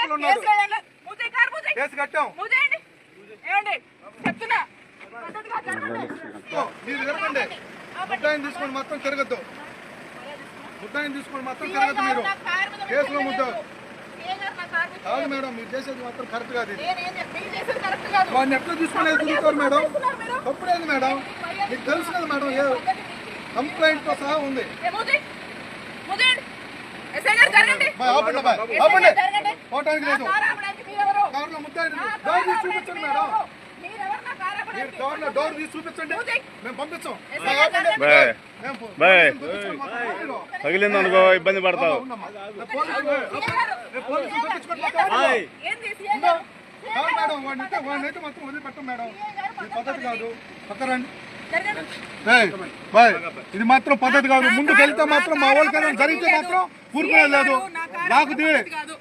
లోపల ఉన్నాడు. కేసు కట్టాం. మీరు తిరగండి. ముద్దాయిని తీసుకొని మొత్తం తిరగద్దు. ముద్దాయిని తీసుకొని మొత్తం తిరగద్దు. మీరు కేసులో ముద్దా కాదు మేడం. మీరు చేసేది మాత్రం కరెక్ట్ కాదు. వాడిని ఎట్లా తీసుకునేది తిరుగుతారు మేడం. తప్పులేదు మేడం. మీకు తెలుసు కదా మేడం. ఏ కంప్లైంట్ తో సహా ఉంది. పోవటానికి లేదు. కార్లో ముద్దాయి చూపించండి మేడం. డోర్ తీసి చూపించండి. మేము పంపించాం. తగిలింది అనుకో ఇబ్బంది పడతావు. మేడం వాడినైతే మాత్రం వదిలిపెట్టం మేడం. ఇది పద్ధతి కాదు. పక్కరండి. ఇది మాత్రం పద్ధతి కాదు. ముందుకు వెళ్తే మాత్రం మా వాళ్ళకైనా జరిగితే మాత్రం ఊరుకునే లేదు. నాకు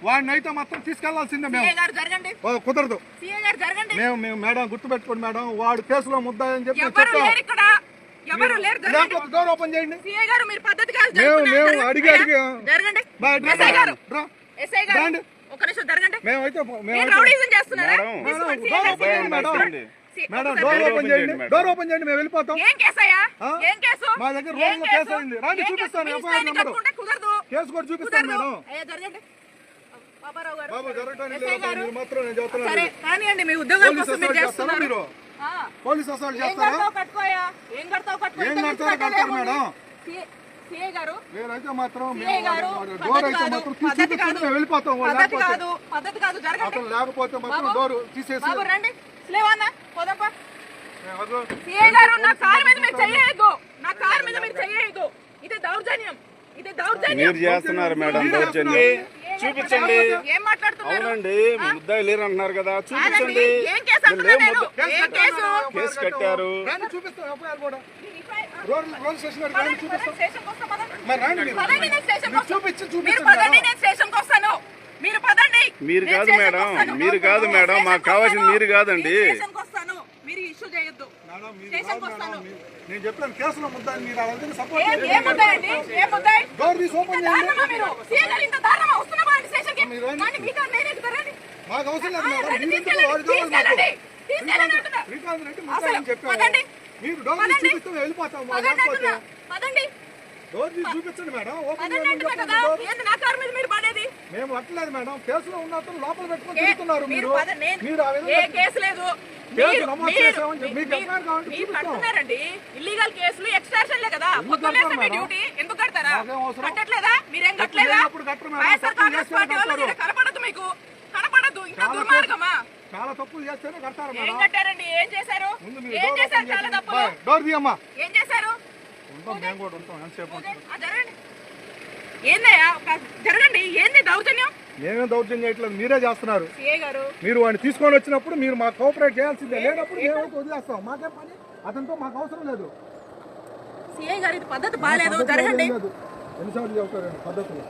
వాడిని అయితే మాత్రం తీసుకెళ్లాల్సిందే. మేము కుదరదు. మేము మేడం గుర్తుపెట్టుకోండి మేడం. వాడు కేసులో ముద్దాయని చెప్పి డోర్ ఓపెన్ చేయండి. మేము అడిగి మేమైతే మేడం డోర్ ఓపెన్ చేయండి. డోర్ ఓపెన్ చేయండి. మేము వెళ్ళిపోతాం. మా దగ్గర రోజులో కేసు అయింది. రాండి చూపిస్తాను. ఎఫ్ఐఆర్ నెంబర్ కేసు కూడా చూపిస్తాను మేడం. బాబు జరగడానికి మీరు మాత్రం నేను చెప్తున్నాను. మీరు పోలీస్ అసలు చేస్తారా? ఏం కడతారు మేడం? నేనైతే మాత్రం డోర్ అయితే మాత్రం చూపిస్తాను. మేము వెళ్ళిపోతాం. అతను లేకపోతే మాత్రం డోర్ తీసేసి మీరు చేస్తున్నారు మేడం దౌర్జన్యం. చూపించండి. అవునండి ముద్దాయి లేరు అంటున్నారు కదా. చూపించండి. కేసు కట్టారు. మీరు కాదు మేడం. మీరు కాదు మేడం. మాకు కావాల్సింది మీరు కాదండి. నేను చెప్పాను కేసులో ముద్దాయి. మీరు అలాగే సపోర్ట్ డోర్ తీసి ఓపెన్ చేయండి. మాకు అవసరం లేదు మేడం. చెప్పాను. మీరు డోర్ తీసి చూపిస్తే వెళ్ళిపోతాం. డోర్ తీసి చూపించండి మేడం. ఓపెన్ మేము అట్లేదు మేడం. కేసులో ఉన్నట్టు లోపల పెట్టుకొని తిరుగుతున్నారు. మీరు ఇల్లీగల్ కేసులు ఎక్స్ట్రాషన్లే కదా. ఎందుకు కడతారా? కట్టట్లేదా? మీరేం కట్టలేదా? కనపడదు. మీకు కనపడదు. ఇంకా దుర్మార్గమా? చాలా తప్పులు చేస్తేనే కడతారు. ఏం కట్టారండి? ఏం చేశారు? ఏం చేశారు? చాలా తప్పులు. డోర్ తీయమ్మా. ఏం చేశారు? మేము కూడా ఉంటాం. ఎంతసేపు ఏందయ్యా జరగండి. ఏంది దౌర్జన్యం? మేమేం దౌర్జన్యం చేయట్లేదు. మీరే చేస్తున్నారు. మీరు వాడిని తీసుకొని వచ్చినప్పుడు మీరు మాకు కోఆపరేట్ చేయాల్సిందే. లేనప్పుడు మేమైతే వదిలేస్తాం. మాకేం పని? అతనితో మాకు అవసరం లేదు. సిఐ గారు ఇది పద్ధతి బాగాలేదు. జరగండి. ఎన్నిసార్లు చెబుతారండి పద్ధతులు?